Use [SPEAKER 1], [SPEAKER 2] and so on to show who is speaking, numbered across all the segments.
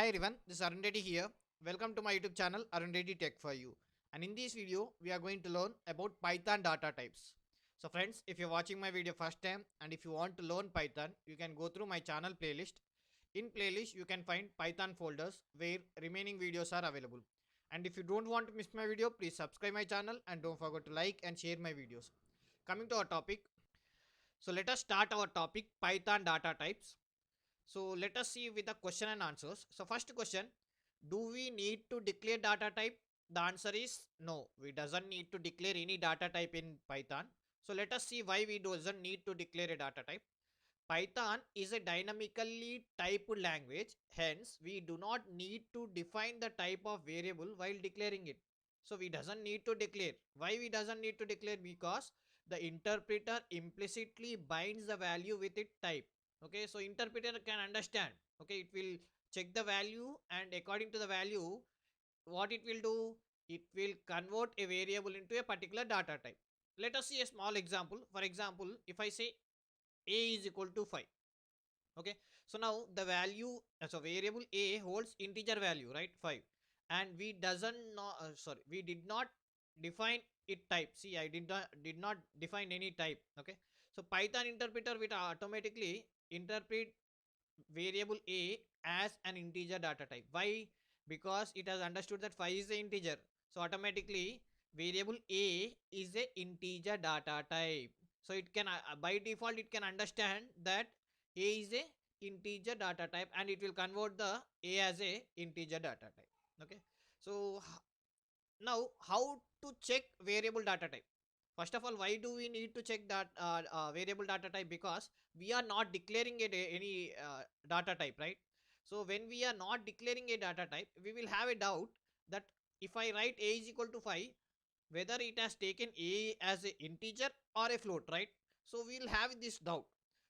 [SPEAKER 1] Hi everyone, this is Arun Reddy here. Welcome to my YouTube channel Arun Reddy Tech for You. And in this video, we are going to learn about Python data types. So friends, if you're watching my video first time and if you want to learn Python, you can go through my channel playlist. In playlist, you can find Python folders where remaining videos are available. And if you don't want to miss my video, please subscribe my channel and don't forget to like and share my videos. Coming to our topic. So let us start our topic Python data types. So let us see with the question and answers. So first question, do we need to declare data type? The answer is no, we doesn't need to declare any data type in Python. So let us see why we doesn't need to declare a data type. Python is a dynamically typed language, hence we do not need to define the type of variable while declaring it. So we doesn't need to declare. Why we doesn't need to declare? Because the interpreter implicitly binds the value with its type. Okay, so interpreter can understand. Okay, it will check the value and according to the value, what it will do? It will convert a variable into a particular data type. Let us see a small example. For example, if I say a is equal to 5. Okay, so now the value, so variable a holds integer value, right? 5. And we doesn't know, sorry, we did not define it type. See, I did not define any type. Okay, so Python interpreter will automatically interpret variable a as an integer data type. Why? Because it has understood that 5 is an integer, so automatically variable a is a integer data type. So it can by default it can understand that a is a integer data type and it will convert the a as a integer data type. Okay, so now how to check variable data type? First of all, why do we need to check that variable data type? Because we are not declaring it any data type, right? So when we are not declaring a data type, we will have a doubt that if I write a is equal to 5, whether it has taken a as an integer or a float, right? So we will have this doubt.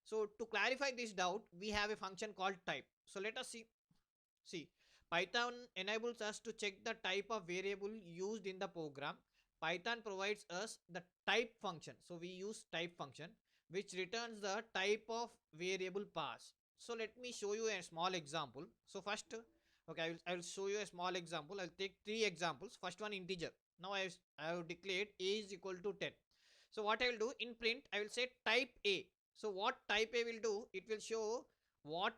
[SPEAKER 1] So to clarify this doubt, we have a function called type. So let us see, Python enables us to check the type of variable used in the program. Python provides us the type function. So we use type function which returns the type of variable pass. So let me show you a small example. So first, okay, I will show you a small example. I'll take three examples. First one, integer. Now I have declared a is equal to 10. So what I will do in print, I will say type A. So what type A will do? It will show what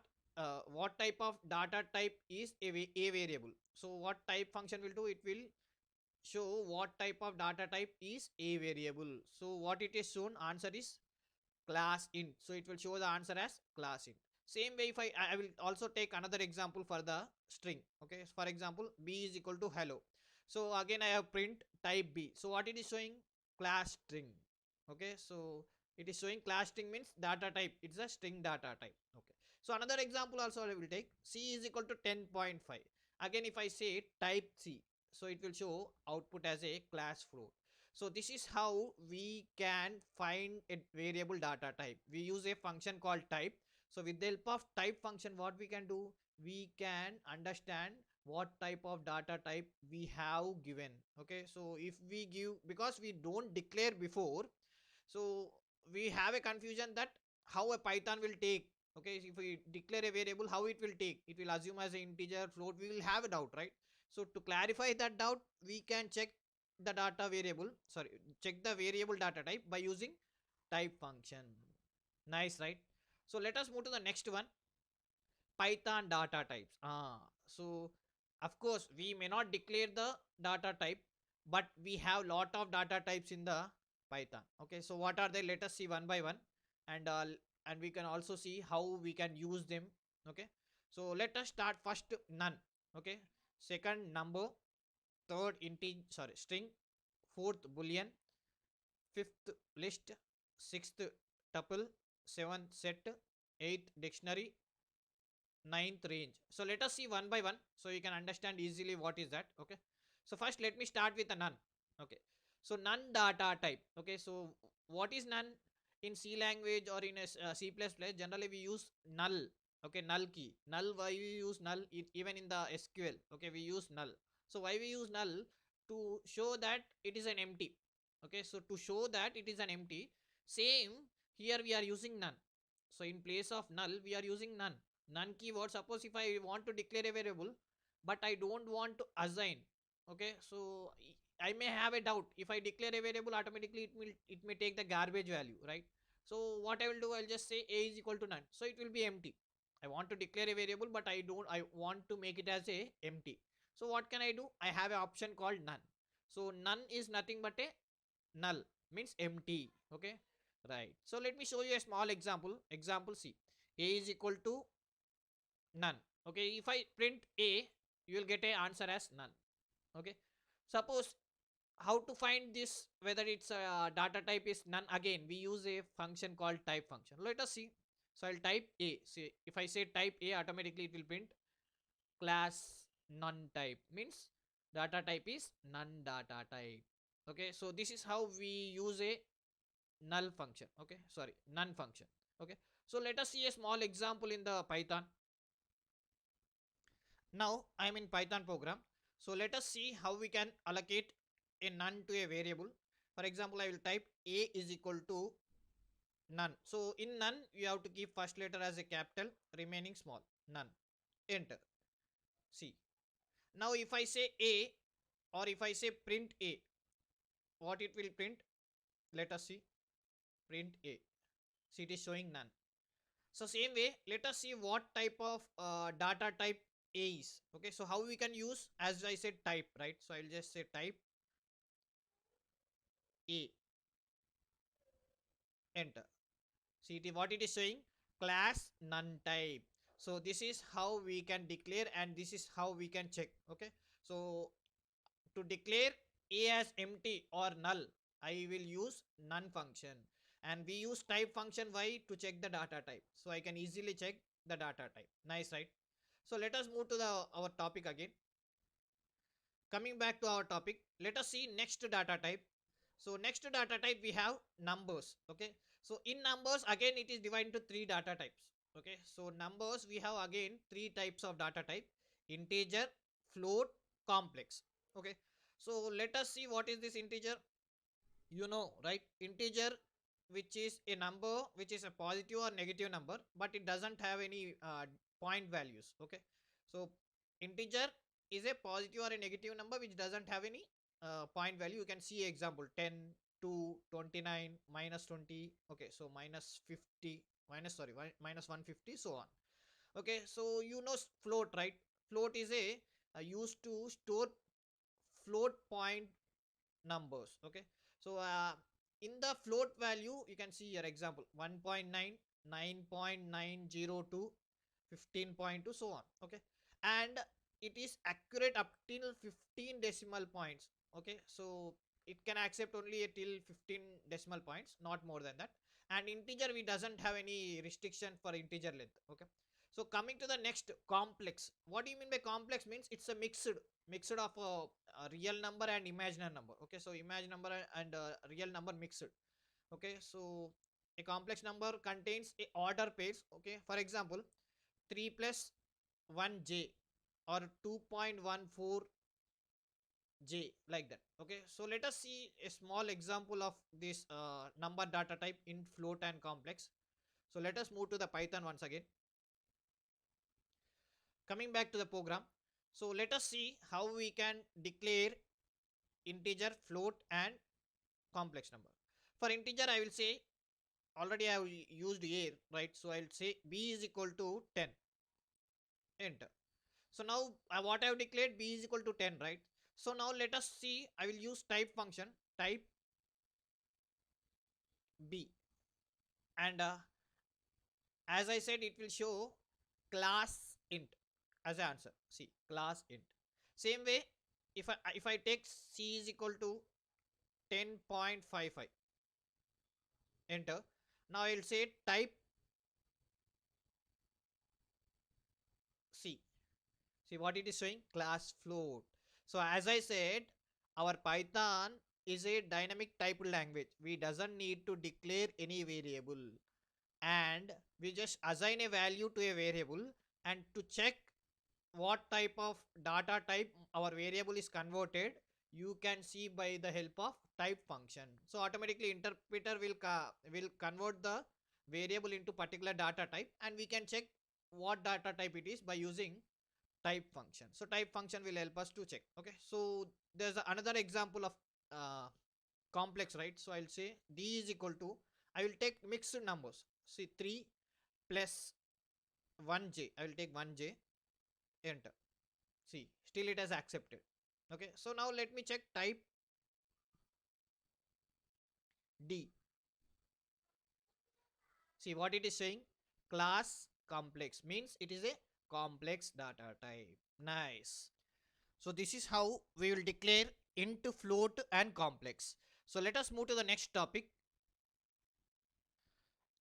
[SPEAKER 1] type of data type is a variable. So what type function will do? It will show what type of data type is a variable. So what it is shown, answer is class int. So it will show the answer as class int. Same way, if I will also take another example for the string. Okay, for example, b is equal to hello. So again I have print type b. So what it is showing? Class string. Okay, so it is showing class string means data type. It's a string data type. Okay, so another example also I will take. C is equal to 10.5. Again if I say type c, so it will show output as a class float. So this is how we can find a variable data type. We use a function called type. So with the help of type function, what we can do? We can understand what type of data type we have given. Okay, so if we give, because we don't declare before, so we have a confusion that how a Python will take. Okay, if we declare a variable, how it will take? It will assume as an integer, float. We will have a doubt, right? So to clarify that doubt, we can check the data variable, sorry, check the variable data type by using type function. Nice, right? So let us move to the next one, Python data types. So of course we may not declare the data type, but we have lot of data types in the Python. Okay, so what are they? Let us see one by one, and we can also see how we can use them. Okay, so let us start first none. Okay, second number, third integer, sorry, string, fourth boolean, fifth list, sixth tuple, seventh set, eighth dictionary, ninth range. So let us see one by one so you can understand easily what is that. Okay, so first let me start with a none. Okay, so none data type. Okay, so what is none? In C language or in a C++, generally we use null. Okay, null key. Null, why we use null? Even in the SQL, okay, we use null. So why we use null? To show that it is an empty. Okay, so to show that it is an empty, same here we are using none. So in place of null we are using none. None keyword, suppose if I want to declare a variable but I don't want to assign, okay, so I may have a doubt. If I declare a variable, automatically it may take the garbage value, right? So what I will do, I'll just say a is equal to none, so it will be empty. I want to declare a variable but I want to make it as a empty. So what can I do? I have an option called none. So none is nothing but a null, means empty, okay, right? So let me show you a small example. Example C, a is equal to none, okay. If I print a, you will get a answer as none, okay. Suppose, how to find this, whether it's a data type is none, again we use a function called type function. Let us see. So I'll type a, see, if I say type a, automatically it will print class none type, means data type is none data type, okay. So this is how we use a null function, okay, sorry, none function, okay. So let us see a small example in the Python. Now I am in Python program. So let us see how we can allocate a none to a variable. For example, I will type a is equal to none. So in none, you have to keep first letter as a capital, remaining small, none. Enter. See. Now if I say a, or if I say print a, what it will print? Let us see. Print a. See, it is showing none. So same way, let us see what type of data type a is, okay. So how we can use, as I said, type, right? So I'll just say type a, enter. See what it is saying, class none type. So this is how we can declare, and this is how we can check, okay. So to declare a as empty or null, I will use none function, and we use type function y to check the data type. So I can easily check the data type. Nice, right? So let us move to the our topic again. Coming back to our topic, let us see next data type. So next data type we have numbers, okay. So in numbers, again it is divided into three data types, okay. So numbers, we have again three types of data type: integer, float, complex, okay. So let us see what is this integer. You know, right? Integer, which is a number which is a positive or negative number, but it doesn't have any point values, okay. So integer is a positive or a negative number which doesn't have any point value. You can see example 10, 2, 29, minus 20, okay. So minus 50, minus, sorry, minus 150, so on, okay. So you know float, right? Float is a used to store float point numbers, okay. So in the float value, you can see your example 1.9, 9.902, 15.2, so on, okay. And it is accurate up till 15 decimal points, okay. So it can accept only till 15 decimal points, not more than that. And integer, we doesn't have any restriction for integer length, okay. So coming to the next, complex. What do you mean by complex? Means it's a mixed of a real number and imaginary number, okay. So imaginary number and real number mixed, okay. So a complex number contains a order pairs, okay. For example, 3 plus 1j or 2.14j, like that, okay. So let us see a small example of this number data type in float and complex. So let us move to the Python once again. Coming back to the program, so let us see how we can declare integer, float, and complex number. For integer, I will say, already I have used a, right? So I'll say b is equal to 10, enter. So now what I have declared, b is equal to 10, right? So now let us see, I will use type function, type b, and as I said, it will show class int as an answer. See, class int. Same way, if I take c is equal to 10.55, enter. Now I'll say type c. See what it is showing, class float. So as I said, our Python is a dynamic typed language. We doesn't need to declare any variable, and we just assign a value to a variable, and to check what type of data type our variable is converted, you can see by the help of type function. So automatically interpreter will convert the variable into particular data type, and we can check what data type it is by using type function. So type function will help us to check. Okay, so there's another example of uh, complex, right? So I'll say d is equal to, I will take mixed numbers. See, 3 plus 1j, I will take 1j, enter. See, still it has accepted. Okay, so now let me check type d. See what it is saying, class complex, means it is a complex data type. Nice. So this is how we will declare int, float and complex. So let us move to the next topic.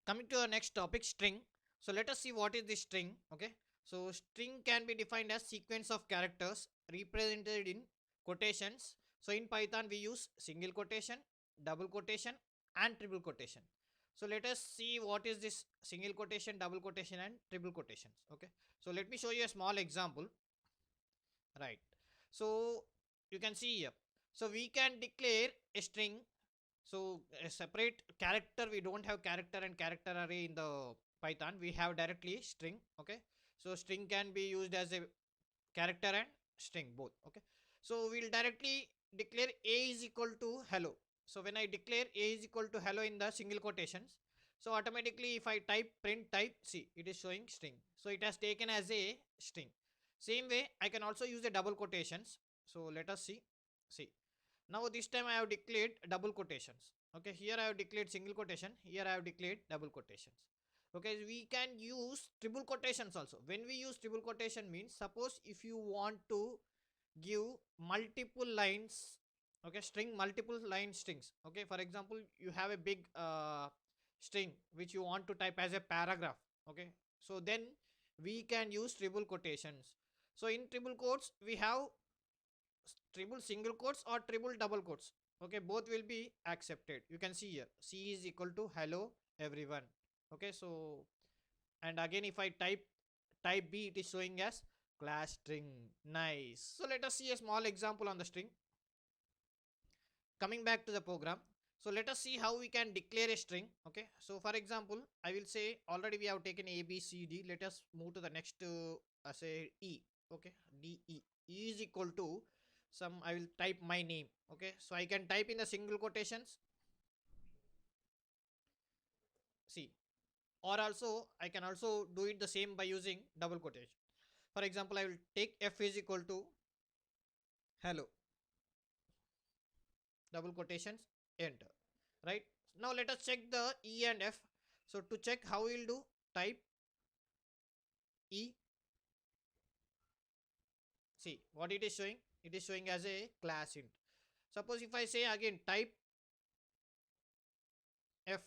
[SPEAKER 1] Coming to the next topic, string. So let us see what is the string. Okay, so string can be defined as sequence of characters represented in quotations. So in Python we use single quotation, double quotation and triple quotation. So let us see what is this single quotation, double quotation and triple quotations. Okay, so let me show you a small example. Right, so you can see here, so we can declare a string. So a separate character, we don't have character and character array in the Python, we have directly string. Okay, so string can be used as a character and string both. Okay, so we'll directly declare a is equal to hello. So when I declare a is equal to hello in the single quotations, so automatically if I type print type, see it is showing string, so it has taken as a string. Same way I can also use the double quotations. So let us see, now this time I have declared double quotations. Okay, here I have declared single quotation, here I have declared double quotations. Okay, we can use triple quotations also. When we use triple quotation means, suppose if you want to give multiple lines, okay, string, multiple line strings. Okay, for example you have a big string which you want to type as a paragraph. Okay, so then we can use triple quotations. So in triple quotes we have triple single quotes or triple double quotes. Okay, both will be accepted. You can see here c is equal to hello everyone. Okay, so and again if I type b, it is showing as class string. Nice. So let us see a small example on the string. Coming back to the program, so let us see how we can declare a string. Okay, so for example I will say, already we have taken a b c d, let us move to the next say e. Okay, d e is equal to some, I will type my name. Okay, so I can type in the single quotations, see, or also I can also do it the same by using double quotation. For example I will take f is equal to hello, double quotations, enter. Right, now let us check the e and f. So to check how we'll do, type e, see what it is showing, it is showing as a class int. Suppose if I say again type f,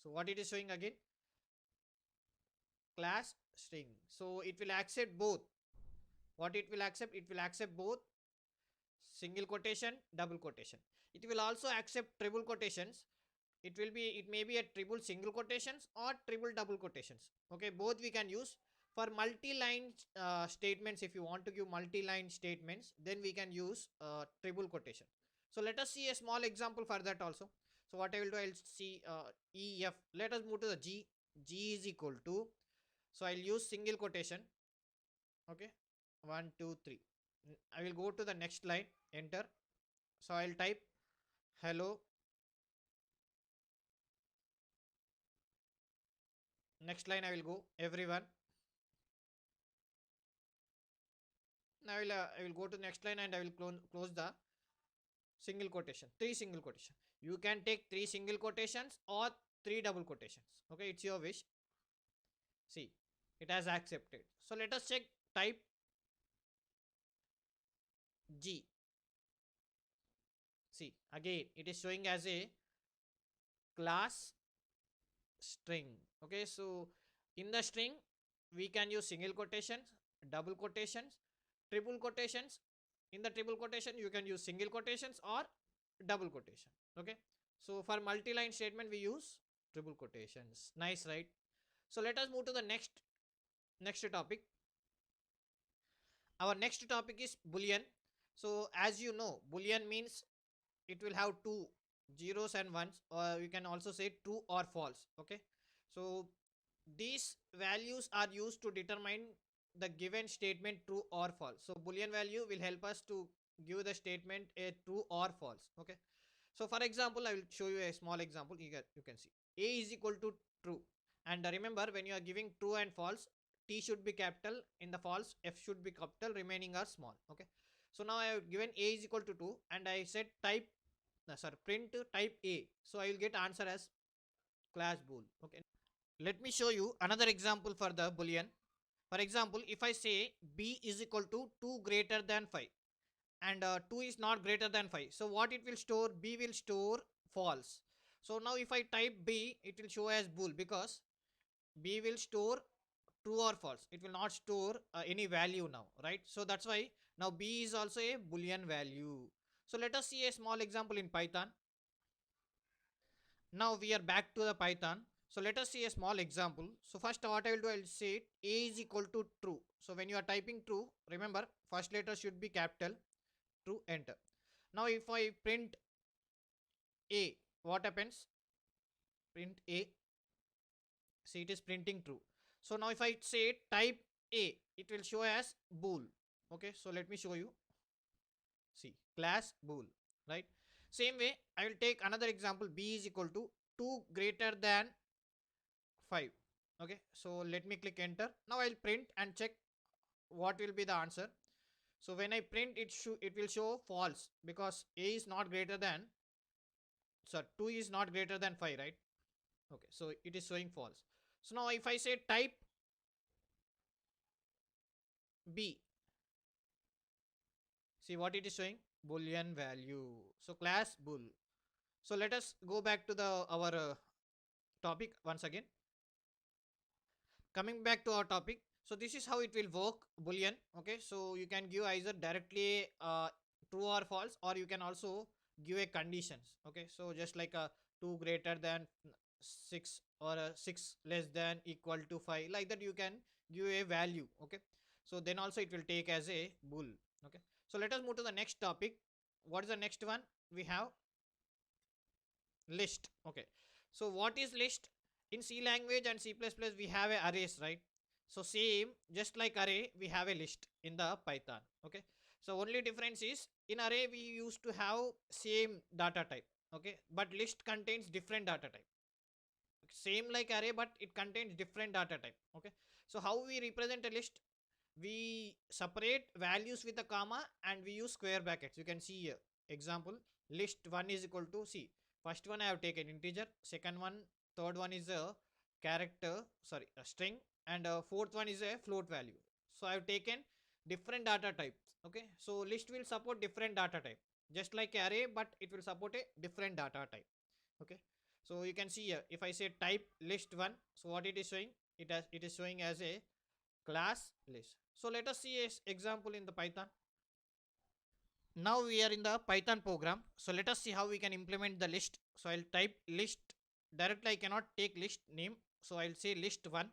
[SPEAKER 1] so what it is showing again, class string. So it will accept both. What it will accept, it will accept both single quotation, double quotation. It will also accept triple quotations. It will be, it may be a triple single quotations or triple double quotations. Okay, both we can use. For multi-line statements, if you want to give multi-line statements, then we can use triple quotation. So let us see a small example for that also. So what I will do, I'll see ef, let us move to the g is equal to, so I'll use single quotation. Okay, 1 2 3, I will go to the next line, enter. So I'll type hello, next line I will go everyone. Now I will go to the next line and I will close the single quotation, three single quotation. You can take three single quotations or three double quotations. Okay, it's your wish. See, it has accepted. So let us check type g. See, again it is showing as a class string. Okay, so in the string we can use single quotations, double quotations, triple quotations. In the triple quotation you can use single quotations or double quotation. Okay, so for multi-line statement we use triple quotations. Nice, right? So let us move to the next topic. Our next topic is boolean. So as you know, boolean means it will have two zeros and ones, or you can also say true or false. Okay, so these values are used to determine the given statement true or false. So boolean value will help us to give the statement a true or false. Okay, so for example, I will show you a small example. You can see a is equal to true, and remember, when you are giving true and false, t should be capital, in the false f should be capital, remaining are small. Okay, so now I have given a is equal to 2 and I said type sorry, print type a, so I will get answer as class bool. Okay, let me show you another example for the boolean. For example, if I say b is equal to 2 greater than 5 and 2 is not greater than 5, so what it will store, b will store false. So now if I type b, it will show as bool, because b will store true or false, it will not store any value now, right? So that's why now b is also a boolean value. So let us see a small example in python. Now we are back to the python. So let us see a small example. So first what I will do, I will say a is equal to true. So when you are typing true, remember first letter should be capital. True, enter. Now if I print a, what happens? Print a, see it is printing true. So now if I say type a, it will show as bool. Okay, so let me show you. See, class bool, right? Same way I will take another example. B is equal to 2 greater than 5. Okay, so let me click enter. Now I'll print and check what will be the answer. So when I print it, it will show false, because a is not greater than, so 2 is not greater than 5, right? Okay, so it is showing false. So now if I say type b, see what it is showing, boolean value. So class bool. So let us go back to the our topic once again. Coming back to our topic, so this is how it will work, boolean. Okay, so you can give either directly true or false, or you can also give a conditions. Okay, so just like a 2 greater than 6 or a 6 less than equal to 5, like that you can give a value. Okay, so then also it will take as a bool. Okay, so let us move to the next topic. What is the next one? We have list. Okay, so what is list? In C language and C++ we have a arrays, right? So same, just like array, we have a list in the python. Okay, so only difference is in array we used to have same data type. Okay, but list contains different data type. Same like array, but it contains different data type. Okay, so how we represent a list? We separate values with a comma and we use square brackets. You can see here example, list 1 is equal to, see, first one I have taken integer, second one, third one is a character, sorry, a string, and fourth one is a float value. So I have taken different data types. Okay, so list will support different data type, just like array, but it will support a different data type. Okay, so you can see here, if I say type list 1, so what it is showing, it is showing as a class list. So let us see an example in the python. Now we are in the python program, so let us see how we can implement the list. So I'll type list directly, I cannot take list name, so I'll say list 1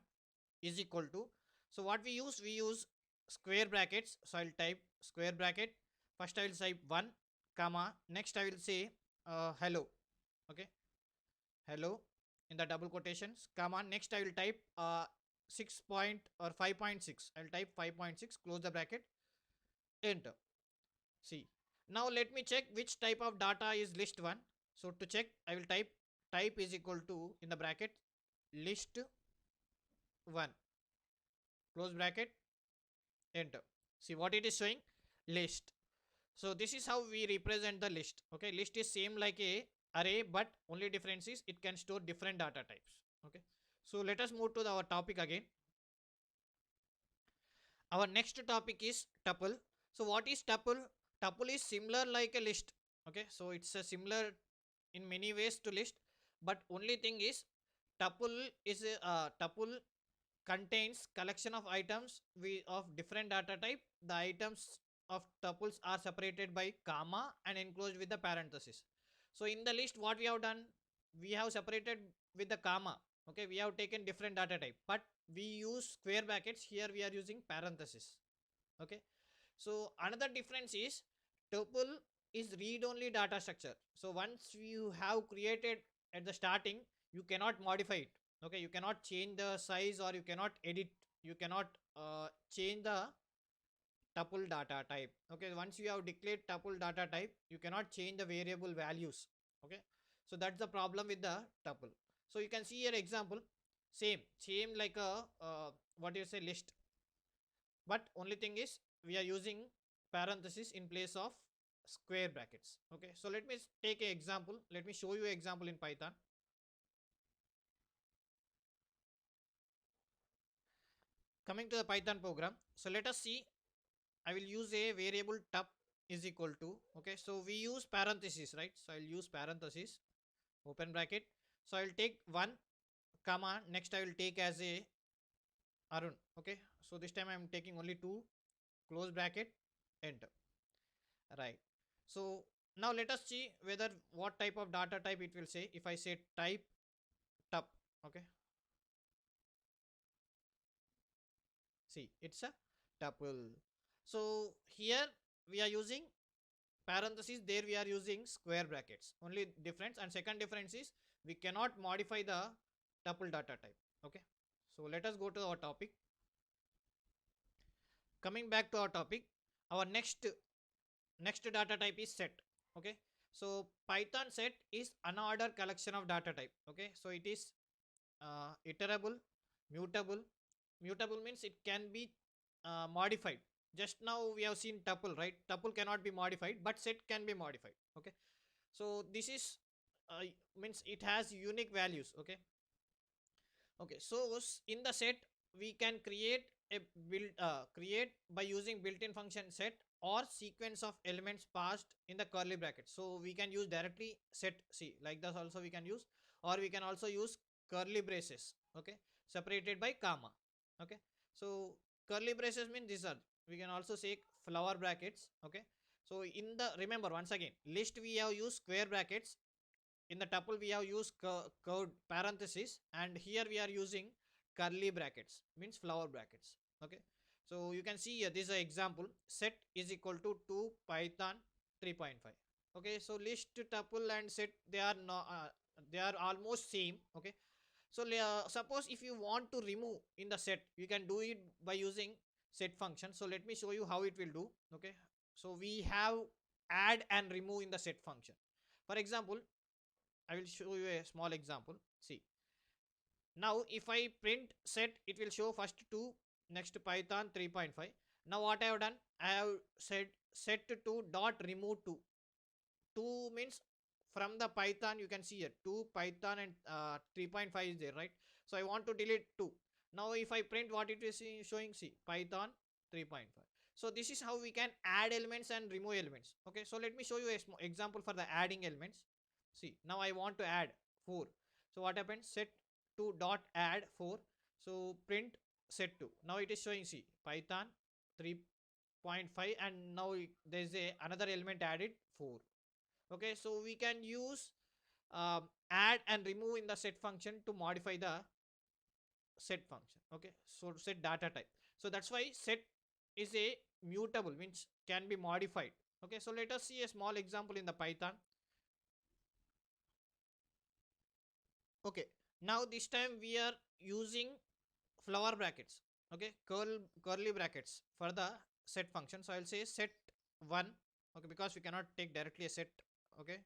[SPEAKER 1] is equal to, so what we use square brackets. So I'll type square bracket, first I will type 1 comma, next I will say hello. Okay, hello in the double quotations, comma, next I will type 6 point or 5.6, I'll type 5.6, close the bracket, enter. See, now let me check which type of data is list 1. So to check, I will type is equal to, in the bracket, list 1, close bracket, enter. See what it is showing, list. So this is how we represent the list. Okay, list is same like a array, but only difference is it can store different data types. Okay, so let us move to our topic again. Our next topic is tuple. So what is tuple? Tuple is similar like a list. Okay, so it's a similar in many ways to list, but only thing is tuple is a tuple contains collection of items of different data type. The items of tuples are separated by comma and enclosed with the parenthesis. So in the list what we have done, we have separated with the comma. Okay, we have taken different data type, but we use square brackets, here we are using parenthesis. Okay, so another difference is tuple is read only data structure. So once you have created at the starting, you cannot modify it. Okay, you cannot change the size, or you cannot edit, you cannot change the tuple data type. Okay, once you have declared tuple data type, you cannot change the variable values. Okay, so that's the problem with the tuple. So you can see here example, same like a what do you say, list, but only thing is we are using parenthesis in place of square brackets. Okay, so let me take an example, let me show you an example in Python. Coming to the Python program, so let us see. I will use a variable tup is equal to, okay, so we use parenthesis, right? So I'll use parenthesis, open bracket. So I'll take 1 comma, next I will take as a Arun. Okay, so this time I'm taking only 2, close bracket, enter. Right, so now let us see whether what type of data type it will say if I say type tup. Okay, see, it's a tuple. So here we are using parenthesis, there we are using square brackets, only difference. And second difference is we cannot modify the tuple data type. Okay, so let us go to our topic. Coming back to our topic, our next data type is set. Okay, so Python set is unordered collection of data type. Okay, so it is iterable, mutable. Mutable means it can be modified. Just now we have seen tuple, right? Tuple cannot be modified, but set can be modified. Okay, so this is uh, means it has unique values. Okay, okay, so in the set we can create a create by using built-in function set or sequence of elements passed in the curly bracket. So we can use directly set, see, like this also we can use, or we can also use curly braces. Okay, separated by comma. Okay, so curly braces mean these are, we can also say flower brackets. Okay, so in the, remember once again, list we have used square brackets, in the tuple we have used curved parenthesis, and here we are using curly brackets, means flower brackets. Okay, so you can see here this is an example, set is equal to Python 3.5. Okay, so list, tuple and set, they are no, they are almost same. Okay, so suppose if you want to remove in the set, you can do it by using set function. So let me show you how it will do. Okay, so we have add and remove in the set function. For example, I will show you a small example. See, now if I print set, it will show first 2, next Python 3.5. Now what I have done, I have said set to dot remove 2. 2 means from the Python, you can see here 2 Python and 3.5 is there, right? So I want to delete 2. Now if I print, what it is showing, see, Python 3.5. So this is how we can add elements and remove elements. Okay, so let me show you a small example for the adding elements. See, now I want to add 4. So what happens, set to dot add 4. So print set 2. Now it is showing, see, Python 3.5, and now there is a another element added, 4. Okay, so we can use add and remove in the set function to modify the set function. Okay, so set data type. So that's why set is a mutable, means can be modified. Okay, so let us see a small example in the Python. Okay, now this time we are using flower brackets. Okay, curly brackets for the set function. So I'll say set 1. Okay, because we cannot take directly a set. Okay,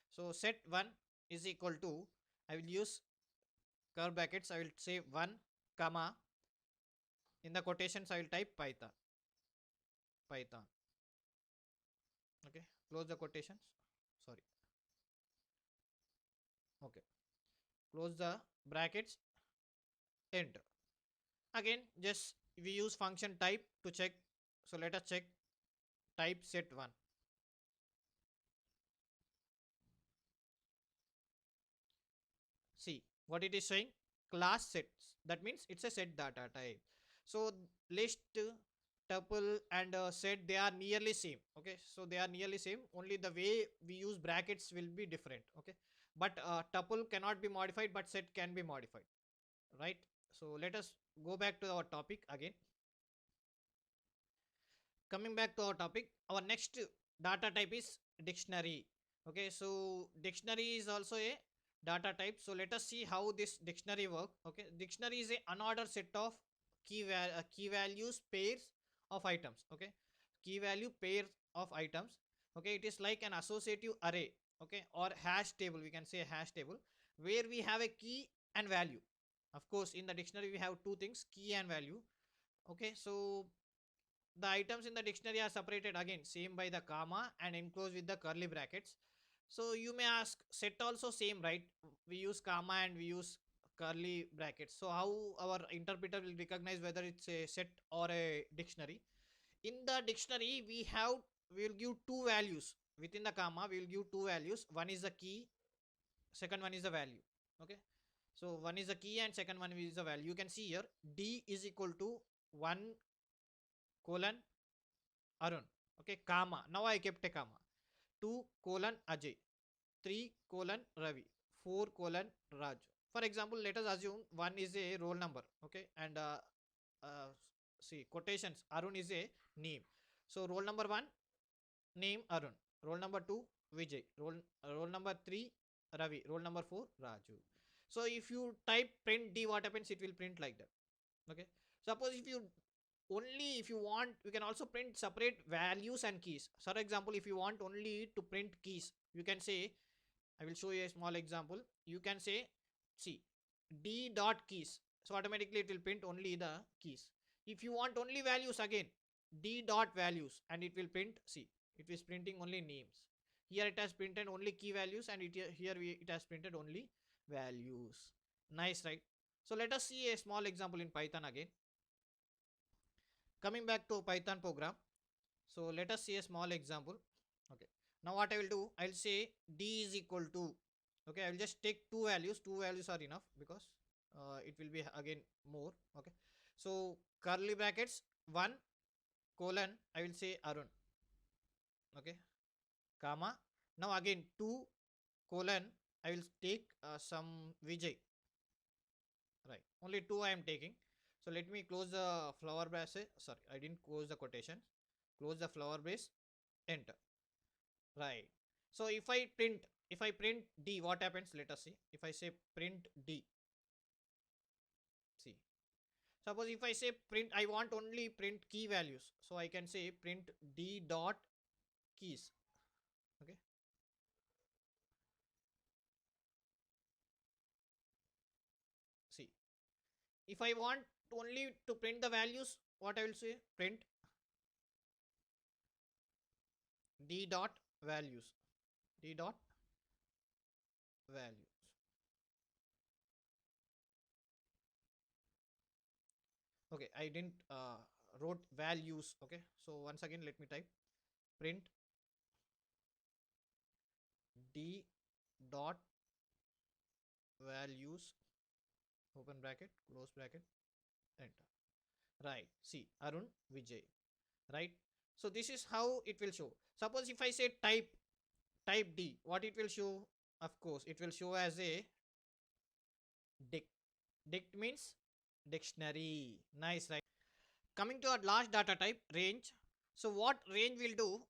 [SPEAKER 1] so set 1 is equal to, I will use curly brackets, I will say 1 comma, in the quotations I will type Python. Okay, close the quotations, sorry. Okay, close the brackets, enter. Again, just we use function type to check. So let us check type set 1. See what it is saying, class sets, that means it's a set data type. So list, tuple and set, they are nearly same. Okay, so they are nearly same, only the way we use brackets will be different. Okay, but tuple cannot be modified, but set can be modified, right? So let us go back to our topic again. Coming back to our topic, our next data type is dictionary. Okay, so dictionary is also a data type. So let us see how this dictionary work. Okay, dictionary is a unordered set of key values pairs of items. Okay, key value pairs of items. Okay, it is like an associative array. Okay, or hash table, we can say hash table, where we have a key and value. Of course, in the dictionary we have two things, key and value. Okay, so the items in the dictionary are separated again same by the comma and enclosed with the curly brackets. So you may ask, set also same, right? We use comma and we use curly brackets. So how our interpreter will recognize whether it's a set or a dictionary? In the dictionary we will give two values. Within the comma we will give two values. One is the key, second one is the value. Okay, so one is the key and second one is the value. You can see here d is equal to 1 colon Arun. Okay, comma. Now I kept a comma. 2 colon Ajay. 3 colon Ravi. 4 colon Raj. For example, let us assume 1 is a roll number. Okay, and uh, see quotations. Arun is a name. So roll number 1, name Arun. Roll number 2, Vijay. Roll number 3, Ravi. Roll number 4, Raju. So if you type print D, what happens? It will print like that. Okay, suppose if you want, you can also print separate values and keys. For example, if you want only to print keys, you can say, I will show you a small example. You can say, see, d dot keys, so automatically it will print only the keys. If you want only values, again d dot values, and it will print, see, it is printing only names. Here it has printed only key values, and it has printed only values. Nice, right? So let us see a small example in Python again. Coming back to Python program, so let us see a small example. Okay, now what I will do, I'll say d is equal to, okay, I will just take two values are enough because it will be again more. Okay, so curly brackets 1 colon, I will say Arun. Okay, comma, now again 2 colon, I will take some Vijay. Right, only 2 I am taking. So let me close the flower brace. Sorry, I didn't close the quotation. Close the flower brace, enter. Right, so if I print d, what happens? Let us see. If I say print d, see, suppose if I say print, I want only print key values, so I can say print d dot keys. Okay, see, if I want only to print the values, what I will say, print d dot values, d dot values. Okay, I didn't wrote values. Okay, so once again let me type print d dot values, open bracket, close bracket, enter. Right, see, Arun, Vijay. Right, so this is how it will show. Suppose if I say type d, what it will show? Of course it will show as a dict. Dict means dictionary. Nice, right? Coming to our last data type, range. So what range will do?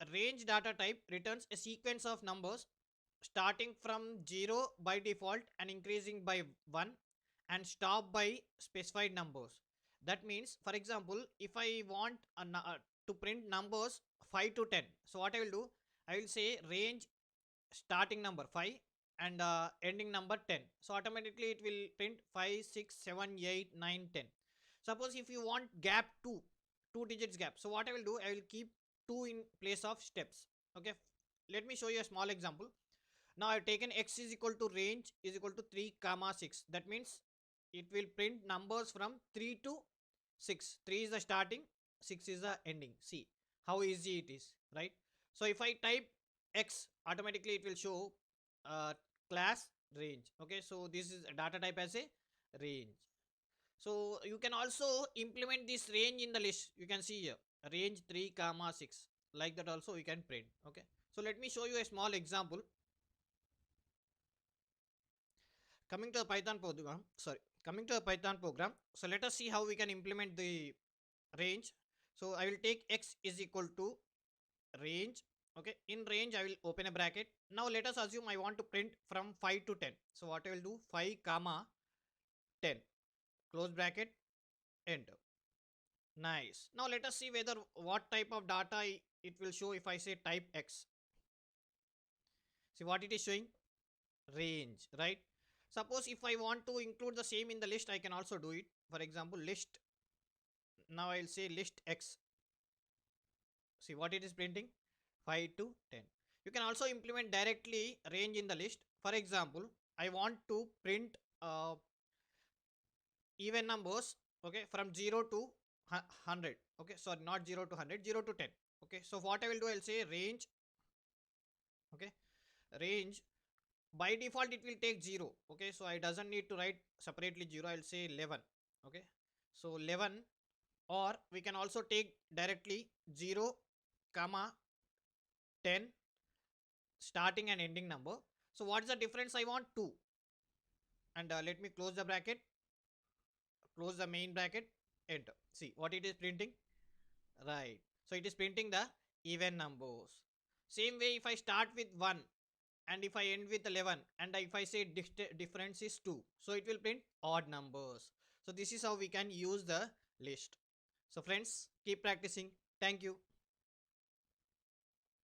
[SPEAKER 1] A range data type returns a sequence of numbers starting from 0 by default and increasing by 1 and stop by specified numbers. That means, for example, if I want to print numbers 5 to 10, so what I will do, I will say range starting number 5 and ending number 10. So automatically it will print 5, 6, 7, 8, 9, 10. Suppose if you want gap 2 digits gap, so what I will do, I will keep 2 in place of steps. Okay, let me show you a small example. Now I've taken x is equal to range is equal to 3 comma 6. That means it will print numbers from 3 to 6. 3 is the starting, 6 is the ending. See how easy it is, right? So if I type x, automatically it will show uh, class range. Okay, so this is a data type as a range. So you can also implement this range in the list. You can see here range 3 comma 6, like that also you can print. Okay, so let me show you a small example. Coming to the Python program, so let us see how we can implement the range. So I will take x is equal to range. Okay, in range I will open a bracket. Now let us assume I want to print from 5 to 10. So what I will do, 5 comma 10, close bracket, enter. Nice. Now let us see whether what type of data it will show if I say type X. See what it is showing, range, right? Suppose if I want to include the same in the list, I can also do it. For example, list. Now I'll say list X. See what it is printing, 5 to 10. You can also implement directly range in the list. For example, I want to print even numbers, okay, from 0 to 100. Okay, sorry, not 0 to 100, 0 to 10. Okay, so what I will do, I'll say range. Okay, range, by default it will take 0. Okay, so I doesn't need to write separately 0. I'll say 11. Okay, so 11, or we can also take directly 0 comma 10, starting and ending number. So what is the difference? I want 2, and let me close the bracket, close the main bracket, enter. See what it is printing, right? So it is printing the even numbers. Same way, if I start with 1 and if I end with 11, and if I say difference is 2, so it will print odd numbers. So this is how we can use the list. So friends, keep practicing. Thank you.